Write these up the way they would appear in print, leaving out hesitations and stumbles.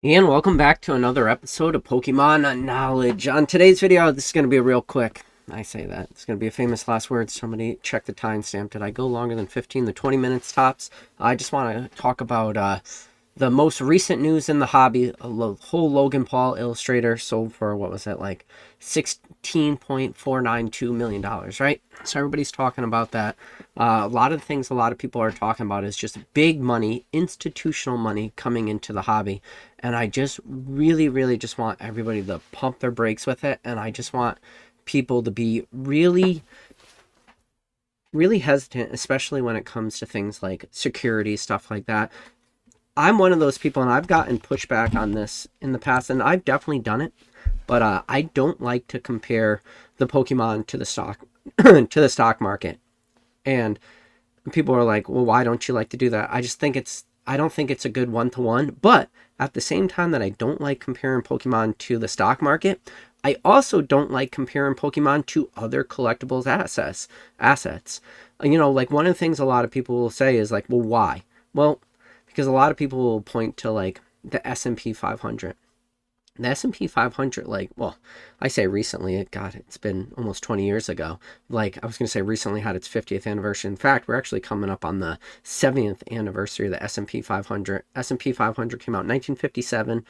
And welcome back to another episode of Pokemon Knowledge. On today's video, this is going to be real quick. I say that. It's going to be a famous last word. Somebody check the timestamp. Did I go longer than 15 to 20 minutes tops? I just want to talk about the most recent news in the hobby. A whole Logan Paul Illustrator sold for, what was it, like $16.492 million, right? So everybody's talking about that. A lot of the things a lot of people are talking about is just big money, institutional money coming into the hobby. And I just really just want everybody to pump their brakes with it. And I just want people to be really hesitant, especially when it comes to things like security, stuff like that. I'm one of those people, and I've gotten pushback on this in the past, and I've definitely done it. But I don't like to compare the Pokemon to the stock to the stock market. And people are like, well, why don't you like to do that? I don't think it's a good one-to-one. But at the same time that I don't like comparing Pokemon to the stock market, I also don't like comparing Pokemon to other collectibles assets. Like one of the things a lot of people will say is like, well, why? Well, because a lot of people will point to like the S&P 500. The S&P 500, like, well, I say recently, it's been almost 20 years ago. Like, I was going to say recently had its 50th anniversary. In fact, we're actually coming up on the 70th anniversary of the S&P 500. S&P 500 came out in 1957.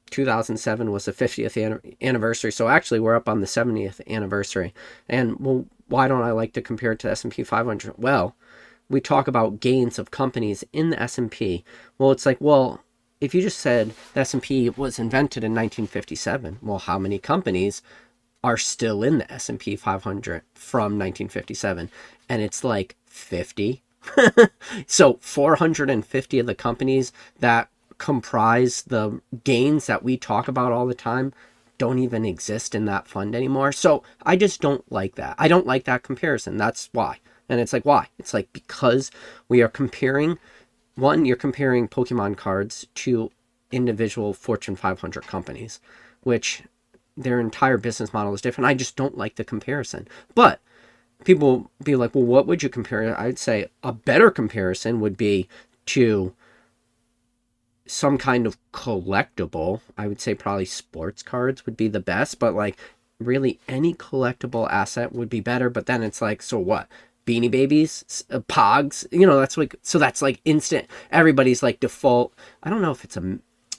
2007 was the 50th anniversary. So actually, we're up on the 70th anniversary. And, well, why don't I like to compare it to S&P 500? Well, we talk about gains of companies in the S&P. Well, it's like, well, if you just said the S&P was invented in 1957, well, how many companies are still in the S&P 500 from 1957? And it's like 50. So 450 of the companies that comprise the gains that we talk about all the time don't even exist in that fund anymore. So I just don't like that. I don't like that comparison. That's why. And it's like, why? It's like, because we are comparing, one, you're comparing Pokemon cards to individual Fortune 500 companies, which their entire business model is different. I just don't like the comparison. But people be like, well, what would you compare? I'd say a better comparison would be to some kind of collectible. I would say probably sports cards would be the best, but like really any collectible asset would be better. But then it's like, so what? Beanie Babies, Pogs, that's like, so that's like instant. Everybody's like default. I don't know if it's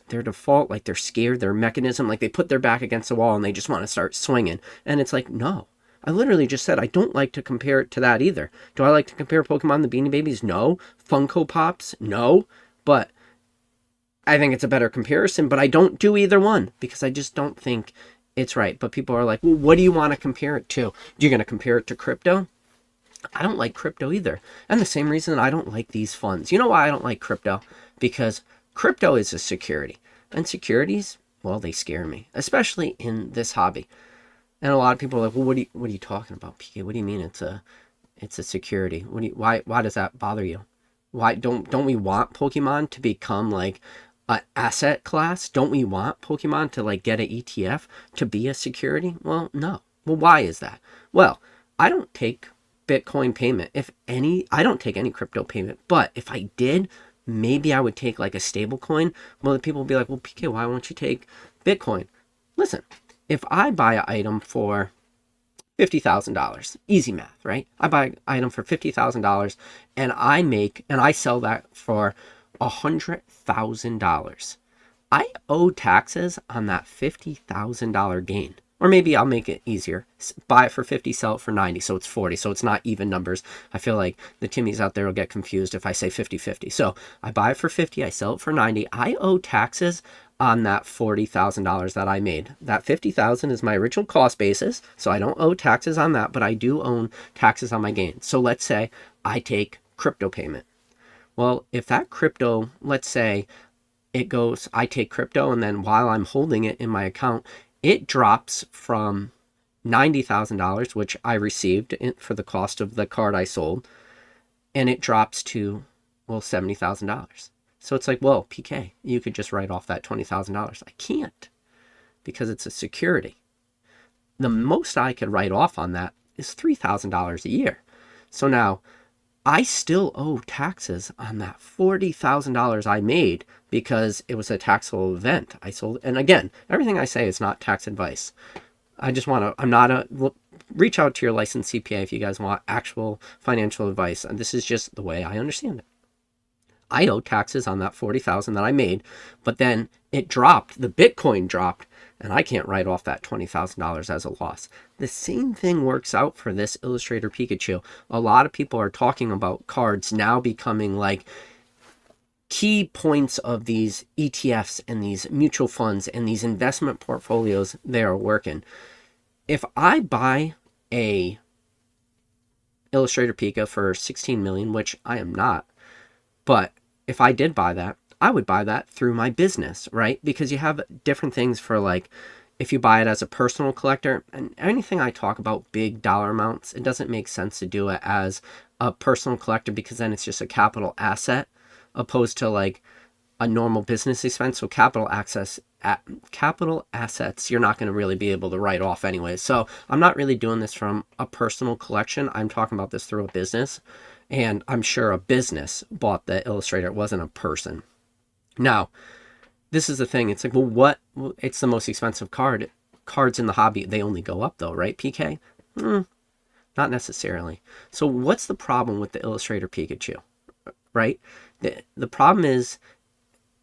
their default, like they're scared, their mechanism, like they put their back against the wall and they just want to start swinging. And it's like, no, I literally just said I don't like to compare it to that either. Do I like to compare Pokemon to Beanie Babies? No. Funko Pops? No. But I think it's a better comparison, but I don't do either one because I just don't think it's right. But people are like, well, what do you want to compare it to? You're going to compare it to crypto? I don't like crypto either. And the same reason I don't like these funds. You know why I don't like crypto? Because crypto is a security. And securities, well, they scare me, especially in this hobby. And a lot of people are like, well, what are you talking about, PK? What do you mean it's a security? Why does that bother you? Why don't we want Pokemon to become like an asset class? Don't we want Pokemon to like get an ETF to be a security? Well, no. Well, why is that? Well, I don't take Bitcoin payment. If any, I don't take any crypto payment, but if I did, maybe I would take like a stable coin. Well, the people will be like, well, PK, why won't you take Bitcoin? Listen, if I buy an item for $50,000, easy math, right? I buy an item for $50,000 and I sell that for $100,000. I owe taxes on that $50,000 gain. Or maybe I'll make it easier. Buy it for 50, sell it for 90, so it's 40. So it's not even numbers. I feel like the Timmies out there will get confused if I say 50-50. So I buy it for 50, I sell it for 90. I owe taxes on that $40,000 that I made. That $50,000 is my original cost basis, so I don't owe taxes on that, but I do own taxes on my gain. So let's say I take crypto payment. Well, if that crypto, let's say I take crypto and then while I'm holding it in my account, it drops from $90,000, which I received for the cost of the card I sold, and it drops to, well, $70,000. So it's like, well, PK, you could just write off that $20,000. I can't because it's a security. The most I could write off on that is $3,000 a year. So now I still owe taxes on that $40,000 I made because it was a taxable event. I sold, and again, everything I say is not tax advice. I just want to, I'm not a, reach out to your licensed CPA if you guys want actual financial advice. And this is just the way I understand it. I owe taxes on that 40,000 that I made, but then it dropped, the Bitcoin dropped, and I can't write off that $20,000 as a loss. The same thing works out for this Illustrator Pikachu. A lot of people are talking about cards now becoming like key points of these ETFs and these mutual funds and these investment portfolios they are working. If I buy a Illustrator Pika for 16 million, which I am not, but if I did buy that, I would buy that through my business, right? Because you have different things for like, if you buy it as a personal collector, and anything I talk about big dollar amounts, it doesn't make sense to do it as a personal collector because then it's just a capital asset opposed to like a normal business expense. So capital assets, you're not going to really be able to write off anyway. So I'm not really doing this from a personal collection. I'm talking about this through a business. And I'm sure a business bought the Illustrator. It wasn't a person. Now, this is the thing. It's like, well, it's the most expensive card. Cards in the hobby, they only go up though, right, PK? Not necessarily. So what's the problem with the Illustrator Pikachu, right? The problem is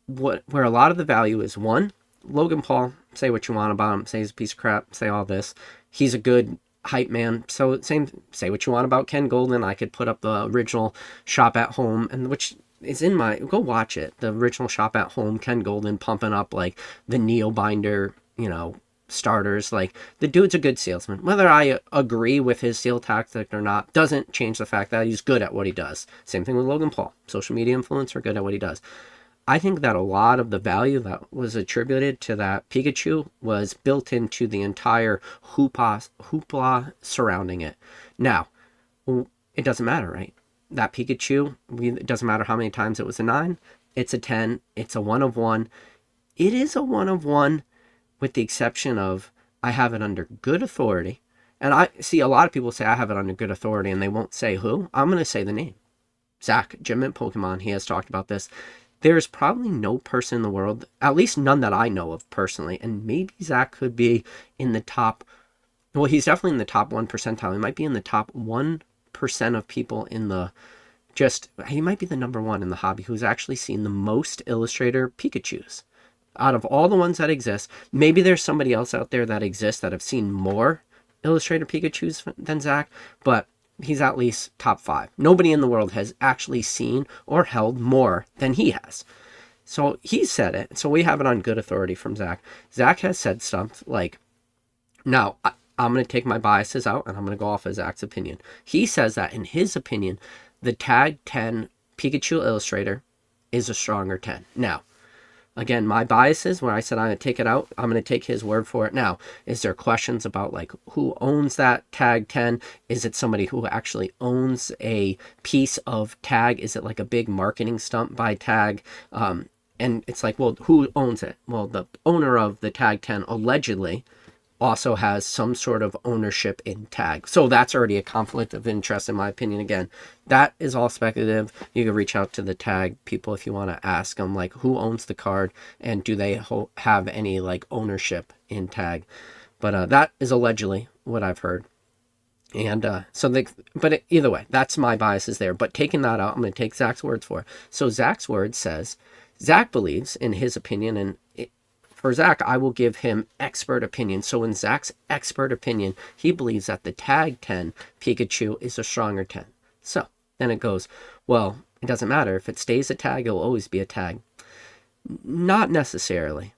where a lot of the value is. One, Logan Paul, say what you want about him, say he's a piece of crap, say all this. He's a good hype man. So say what you want about Ken Golden. I could put up the original Shop at Home, and which is in my, go watch it. The original Shop at Home, Ken Golden pumping up like the Neo Binder, starters. Like, the dude's a good salesman. Whether I agree with his sales tactic or not doesn't change the fact that he's good at what he does. Same thing with Logan Paul, social media influencer, good at what he does. I think that a lot of the value that was attributed to that Pikachu was built into the entire hoopla surrounding it. Now, it doesn't matter, right? That Pikachu, it doesn't matter how many times it was a 9, it's a 10, it's a 1 of 1. It is a 1 of 1 with the exception of I have it under good authority. And I see a lot of people say I have it under good authority and they won't say who. I'm going to say the name. Zach, Jim at Pokemon, he has talked about this. There's probably no person in the world, at least none that I know of personally, and maybe Zach could be in the top, well, he's definitely in the top 1 percentile. He might be in the top 1% of people in the, he might be the number 1 in the hobby who's actually seen the most Illustrator Pikachus. Out of all the ones that exist, maybe there's somebody else out there that exists that have seen more Illustrator Pikachus than Zach, but he's at least top 5. Nobody in the world has actually seen or held more than he has. So he said it. So we have it on good authority from Zach. Zach has said stuff like, now I'm going to take my biases out and I'm going to go off of Zach's opinion. He says that in his opinion, the Tag 10 Pikachu Illustrator is a stronger 10. Now, again, my biases, where I said I'm going to take it out, I'm going to take his word for it. Now, is there questions about like who owns that Tag 10? Is it somebody who actually owns a piece of Tag? Is it like a big marketing stunt by Tag? And it's like, well, who owns it? Well, the owner of the Tag 10 allegedly also has some sort of ownership in Tag. So that's already a conflict of interest, in my opinion. Again, that is all speculative. You can reach out to the Tag people if you want to ask them, like, who owns the card and do they have any, like, ownership in Tag. But that is allegedly what I've heard. And but either way, that's my biases there. But taking that out, I'm going to take Zach's words for it. So Zach's word says, Zach believes, in his opinion, and for Zach, I will give him expert opinion. So in Zach's expert opinion, he believes that the Tag 10 Pikachu is a stronger 10. So then it goes, well, it doesn't matter. If it stays a Tag, it will always be a Tag. Not necessarily.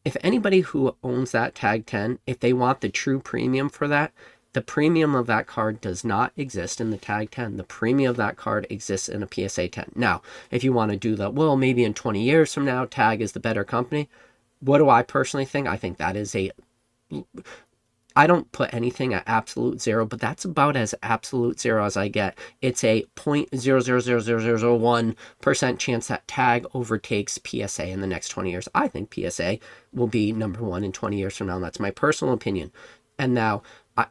If anybody who owns that Tag 10, if they want the true premium for that, the premium of that card does not exist in the Tag 10. The premium of that card exists in a PSA 10. Now, if you want to do that, well, maybe in 20 years from now, Tag is the better company. What do I personally think? I think that is I don't put anything at absolute 0, but that's about as absolute 0 as I get. It's a 0.0000001% chance that Tag overtakes PSA in the next 20 years. I think PSA will be number 1 in 20 years from now. That's my personal opinion. And now,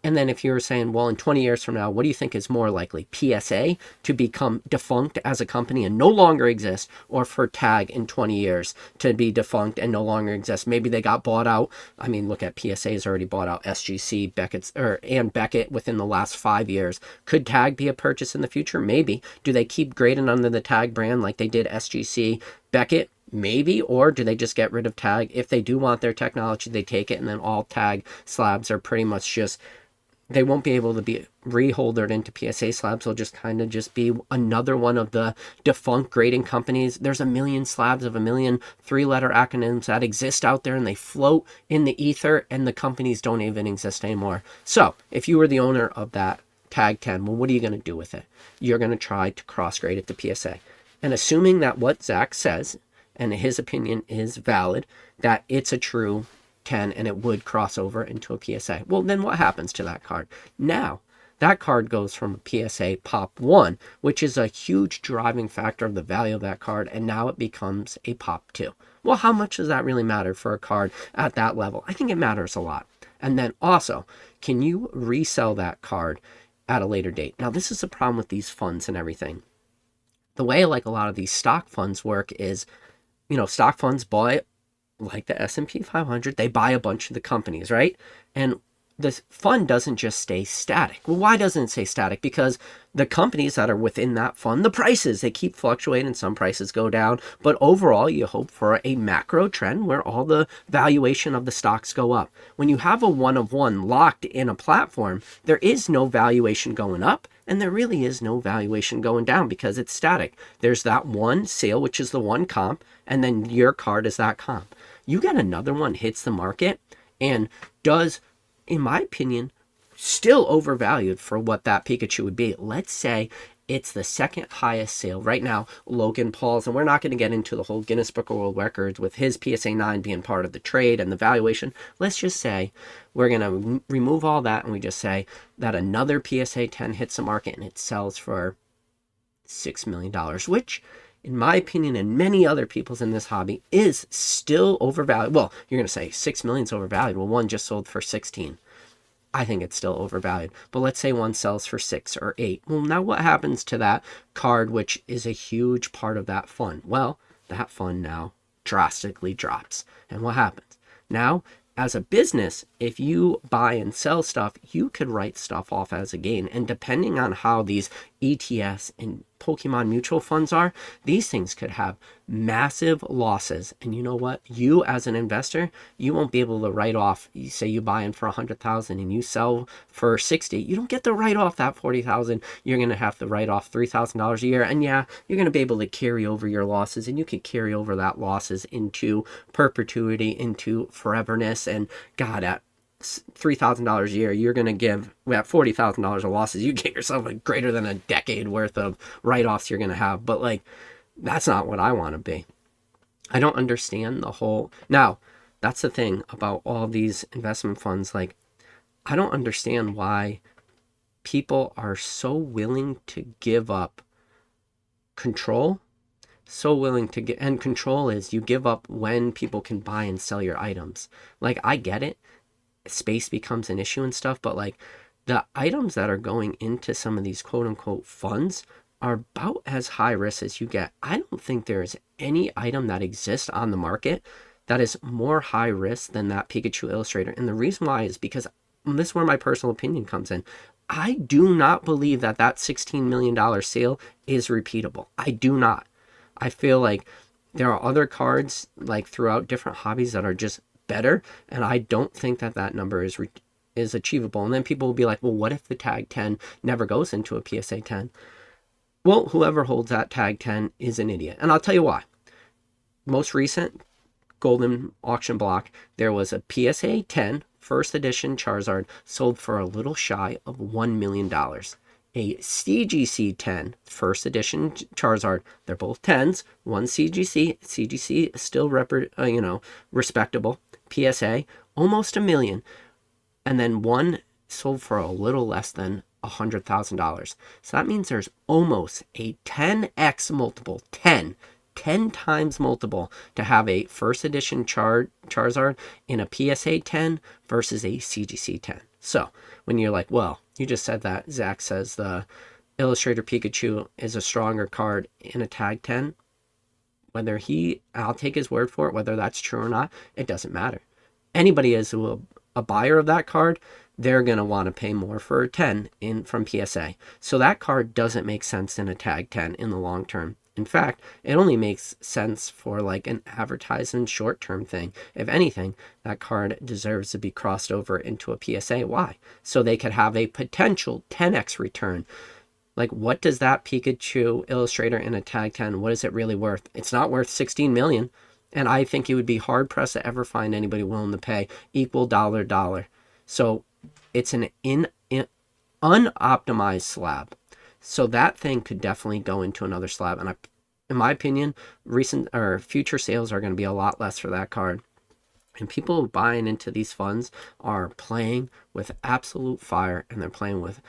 And then if you were saying, well, in 20 years from now, what do you think is more likely? PSA to become defunct as a company and no longer exist, or for Tag in 20 years to be defunct and no longer exist? Maybe they got bought out. I mean, look at PSA's already bought out SGC, Beckett's, and Beckett within the last 5 years. Could Tag be a purchase in the future? Maybe. Do they keep grading under the Tag brand like they did SGC, Beckett? Maybe. Or do they just get rid of Tag? If they do want their technology, they take it, and then all Tag slabs are pretty much just, they won't be able to be reholdered into PSA slabs. They'll just kind of just be another one of the defunct grading companies. There's a million slabs of a million 3-letter acronyms that exist out there, and they float in the ether, and the companies don't even exist anymore. So if you were the owner of that Tag 10, well, what are you going to do with it? You're going to try to cross grade it to PSA. And assuming that what Zach says and his opinion is valid, that it's a true 10 and it would cross over into a PSA. Well, then what happens to that card? Now, that card goes from a PSA Pop 1, which is a huge driving factor of the value of that card, and now it becomes a Pop 2. Well, how much does that really matter for a card at that level? I think it matters a lot. And then also, can you resell that card at a later date? Now, this is the problem with these funds and everything. The way like a lot of these stock funds work is, stock funds buy, like the S&P 500, they buy a bunch of the companies, right? And the fund doesn't just stay static. Well, why doesn't it stay static? Because the companies that are within that fund, the prices, they keep fluctuating, and some prices go down. But overall, you hope for a macro trend where all the valuation of the stocks go up. When you have a one-of-one locked in a platform, there is no valuation going up, and there really is no valuation going down because it's static. There's that one sale, which is the one comp, and then your card is that comp. You get another one hits the market and does, in my opinion, still overvalued for what that Pikachu would be. Let's say it's the second highest sale right now, Logan Paul's, and we're not going to get into the whole Guinness Book of World Records with his PSA 9 being part of the trade and the valuation. Let's just say we're going to remove all that, and we just say that another PSA 10 hits the market and it sells for $6 million, which, in my opinion, and many other people's in this hobby, is still overvalued. Well, you're going to say 6 million is overvalued. Well, one just sold for 16. I think it's still overvalued. But let's say one sells for 6 or 8. Well, now what happens to that card, which is a huge part of that fund? Well, that fund now drastically drops. And what happens? Now, as a business, if you buy and sell stuff, you could write stuff off as a gain. And depending on how these ETFs and Pokemon mutual funds are, these things could have massive losses. And you know what? You as an investor, you won't be able to write off. You say you buy in for 100,000 and you sell for 60. You don't get to write off that 40,000. You're going to have to write off $3,000 a year. And yeah, you're going to be able to carry over your losses, and you can carry over that losses into perpetuity, into foreverness. And God, at $3,000 a year, you're going to give, at $40,000 of losses, you get yourself a greater than a decade worth of write-offs you're going to have. But like, that's not what I want to be. I don't understand the whole, now that's the thing about all these investment funds. Like, I don't understand why people are so willing to give up control, so willing to get, and control is you give up when people can buy and sell your items. Like, I get it. Space becomes an issue and stuff, but like, the items that are going into some of these quote unquote funds are about as high risk as you get. I don't think there is any item that exists on the market that is more high risk than that Pikachu Illustrator. And the reason why is because this is where my personal opinion comes in. I do not believe that that $16 million sale is repeatable. I do not. I feel like there are other cards like throughout different hobbies that are just better, and I don't think that that number is achievable. And then people will be like, well, what if the tag 10 never goes into a PSA 10? Well, whoever holds that tag 10 is an idiot, and I'll tell you why. Most recent golden auction block, there was a PSA 10 first edition Charizard sold for a little shy of $1 million. A CGC 10 first edition Charizard, they're both 10s, one CGC is still respectable. PSA, almost $1 million. And then one sold for a little less than $100,000. So that means there's almost a 10x multiple, 10 times multiple to have a first edition Charizard in a PSA 10 versus a CGC 10. So when you're like, well, you just said that Zach says the Illustrator Pikachu is a stronger card in a tag 10, I'll take his word for it, whether that's true or not, it doesn't matter. Anybody is a buyer of that card, they're going to want to pay more for a 10 from PSA. So that card doesn't make sense in a tag 10 in the long term. In fact, it only makes sense for like an advertising short-term thing. If anything, that card deserves to be crossed over into a PSA. Why? So they could have a potential 10x return. Like, what does that Pikachu Illustrator in a tag 10, what is it really worth? It's not worth 16 million. And I think you would be hard pressed to ever find anybody willing to pay equal dollar. So it's an unoptimized slab. So that thing could definitely go into another slab. And in my opinion, recent or future sales are going to be a lot less for that card. And people buying into these funds are playing with absolute fire, and they're playing with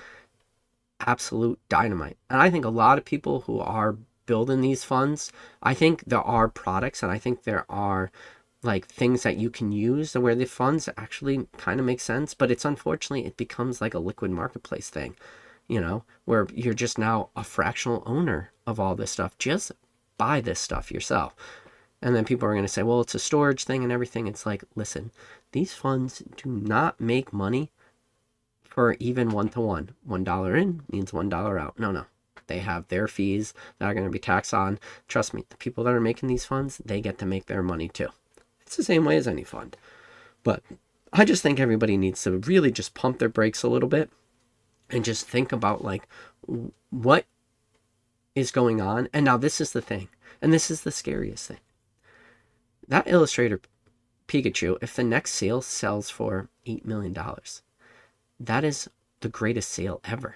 absolute dynamite. And I think a lot of people who are building these funds, I think there are products, and I think there are like things that you can use where the funds actually kind of make sense, but it's unfortunately it becomes like a liquid marketplace thing, where you're just now a fractional owner of all this stuff. Just buy this stuff yourself. And then people are going to say, well, it's a storage thing and everything. It's like, listen, these funds do not make money for even one-to-one. $1 in means $1 out. No. They have their fees that are going to be taxed on. Trust me, the people that are making these funds, they get to make their money too. It's the same way as any fund. But I just think everybody needs to really just pump their brakes a little bit and just think about like what is going on. And now this is the thing, and this is the scariest thing. That Illustrator Pikachu, if the next sale sells for $8 million, that is the greatest sale ever.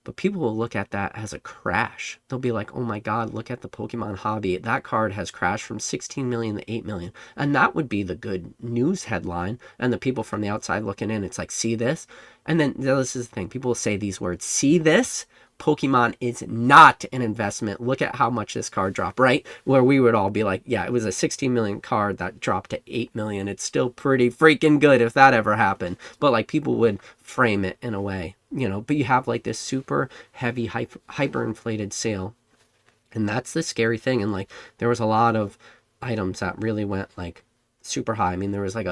But people will look at that as a crash. They'll be like, oh my God, look at the Pokemon hobby. That card has crashed from 16 million to 8 million. And that would be the good news headline. And the people from the outside looking in, it's like, see this? And then this is the thing. People will say these words, see this? Pokemon is not an investment. Look at how much this card dropped, right? Where we would all be like, yeah, it was a 16 million card that dropped to 8 million. It's still pretty freaking good if that ever happened. But like people would frame it in a way, but you have like this super heavy hyperinflated sale. And that's the scary thing. And like there was a lot of items that really went like super high. I mean, there was like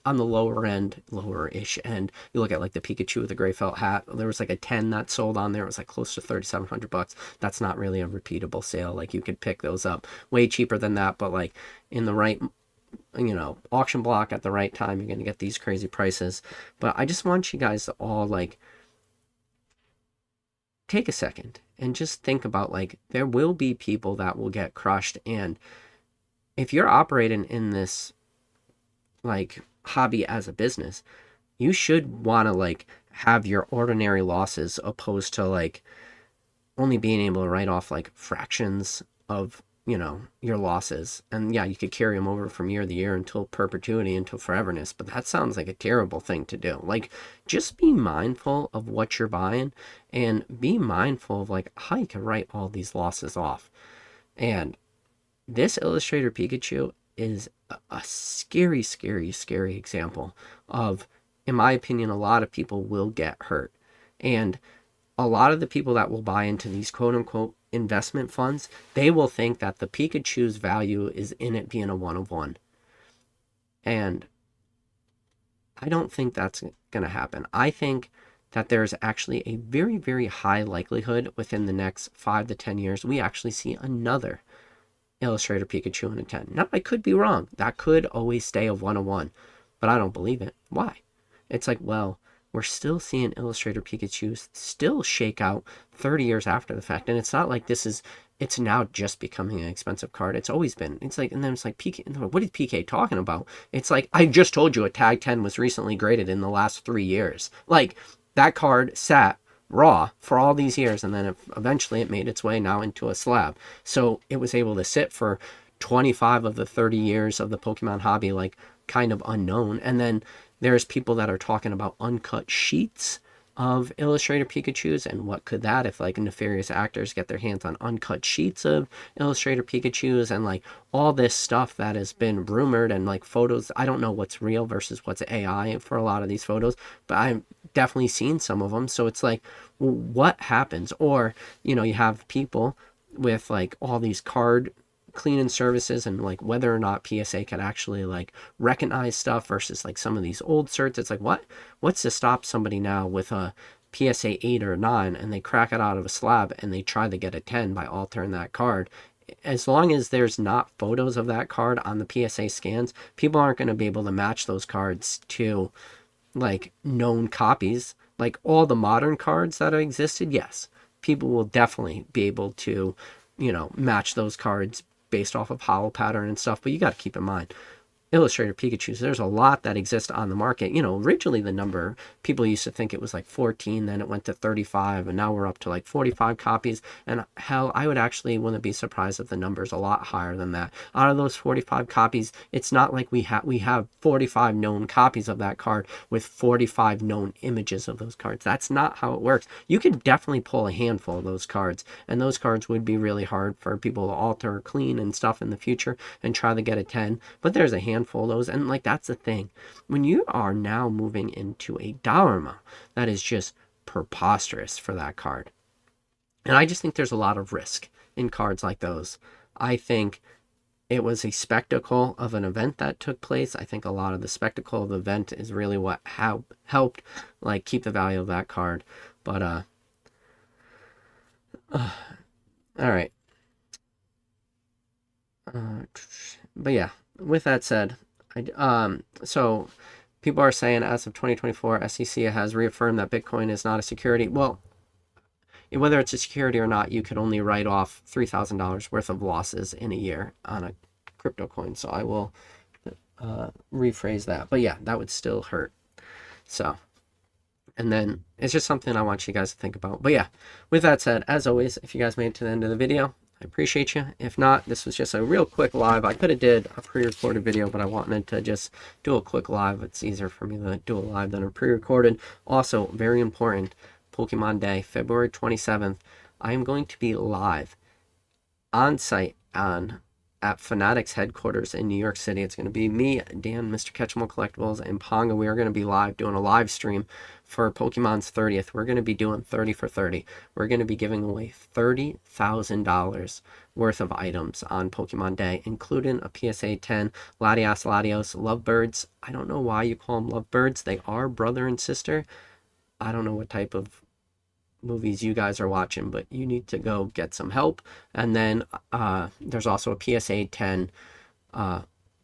on the lower-ish end, you look at like the Pikachu with the gray felt hat, there was like a 10 that sold on there. It was like close to $3,700. That's not really a repeatable sale. Like you could pick those up way cheaper than that, but like in the right auction block at the right time, you're going to get these crazy prices. But I just want you guys to all like take a second and just think about like there will be people that will get crushed. And if you're operating in this like hobby as a business, you should want to like have your ordinary losses opposed to like only being able to write off like fractions of your losses. And yeah, you could carry them over from year to year until perpetuity, until foreverness, but that sounds like a terrible thing to do. Like just be mindful of what you're buying and be mindful of like how you can write all these losses off. And this Illustrator Pikachu is a scary example of, in my opinion, a lot of people will get hurt. And a lot of the people that will buy into these quote-unquote investment funds, they will think that the Pikachu's value is in it being a 1/1. And I don't think that's going to happen. I think that there's actually a very, very high likelihood within the next 5 to 10 years, we actually see another Illustrator Pikachu in a 10. Now, I could be wrong. That could always stay a 1/1, but I don't believe it. Why? It's like, well, we're still seeing Illustrator Pikachu still shake out 30 years after the fact. And it's not like it's now just becoming an expensive card. It's always been. It's like, and then it's like, PK, what is PK talking about? It's like, I just told you a tag 10 was recently graded in the last 3 years. Like, that card sat raw for all these years, and then eventually it made its way now into a slab. So it was able to sit for 25 of the 30 years of the Pokemon hobby, like kind of unknown. And then there's people that are talking about uncut sheets of Illustrator Pikachus, and what could that if like nefarious actors get their hands on uncut sheets of Illustrator Pikachus and like all this stuff that has been rumored, and like photos. I don't know what's real versus what's AI for a lot of these photos, but I've definitely seen some of them. So it's like, well, what happens? Or, you know, you have people with like all these card cleaning services, and like whether or not PSA can actually like recognize stuff versus like some of these old certs. It's like, what's to stop somebody now with a PSA 8 or 9 and they crack it out of a slab and they try to get a 10 by altering that card? As long as there's not photos of that card on the PSA scans, people aren't going to be able to match those cards to like known copies. Like all the modern cards that have existed, yes, people will definitely be able to, you know, match those cards based off of hollow pattern and stuff. But you got to keep in mind, Illustrator Pikachus, there's a lot that exists on the market. You know, originally the number, people used to think it was like 14, then it went to 35, and now we're up to like 45 copies. And hell, I would actually wouldn't be surprised if the number's a lot higher than that. Out of those 45 copies, it's not like we have 45 known copies of that card with 45 known images of those cards. That's not how it works. You could definitely pull a handful of those cards, and those cards would be really hard for people to alter or clean and stuff in the future and try to get a 10. But there's a handful of those, and like that's the thing, when you are now moving into a dollar amount that is just preposterous for that card. And I just think there's a lot of risk in cards like those. I think it was a spectacle of an event that took place. I think a lot of the spectacle of the event is really what helped like keep the value of that card. But all right. But yeah, with that said, so people are saying as of 2024, SEC has reaffirmed that Bitcoin is not a security. Well, whether it's a security or not, you could only write off $3,000 worth of losses in a year on a crypto coin. So I will rephrase that. But yeah, that would still hurt. So, and then it's just something I want you guys to think about. But yeah, with that said, as always, if you guys made it to the end of the video, I appreciate you. If not, this was just a real quick live. I could have did a pre-recorded video, but I wanted to just do a quick live. It's easier for me to do a live than a pre-recorded. Also, very important, Pokemon Day, February 27th. I am going to be live on site at Fanatics headquarters in New York City. It's going to be me, Dan, Mr. Ketchum Collectibles, and Ponga. We are going to be live doing a live stream for Pokemon's 30th. We're going to be doing 30 for 30. We're going to be giving away $30,000 worth of items on Pokemon Day, including a PSA 10, Latios, Lovebirds. I don't know why you call them Lovebirds. They are brother and sister. I don't know what type of movies you guys are watching, but you need to go get some help. And then there's also a PSA 10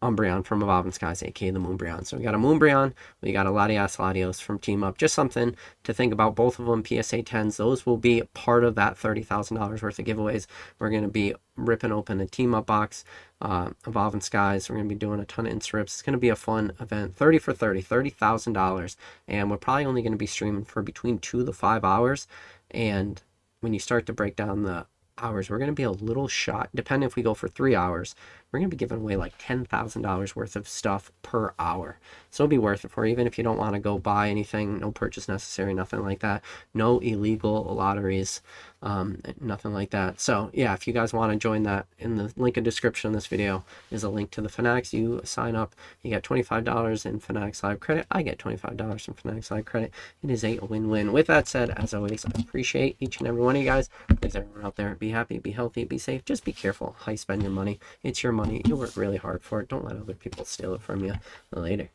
Umbreon from Evolving Skies, aka the Moonbreon. So we got a Moonbreon, we got a Latios from Team Up. Just something to think about. Both of them PSA 10s. Those will be part of that $30,000 worth of giveaways. We're going to be ripping open a Team Up box, Evolving Skies. We're going to be doing a ton of insta-rips. It's going to be a fun event. 30 for 30, $30,000. And we're probably only going to be streaming for between 2 to 5 hours. And when you start to break down the hours, we're going to be a little shot, depending if we go for 3 hours, we're going to be giving away like $10,000 worth of stuff per hour. So it'll be worth it for you, even if you don't want to go buy anything. No purchase necessary, nothing like that. No illegal lotteries, nothing like that. So yeah, if you guys want to join that, in the link in the description of this video is a link to the Fanatics. You sign up, you get $25 in Fanatics Live credit. I get $25 in Fanatics Live credit. It is a win-win. With that said, as always, I appreciate each and every one of you guys. Please, everyone out there, be happy, be healthy, be safe. Just be careful how you spend your money. It's your money. You work really hard for it. Don't let other people steal it from you. Later.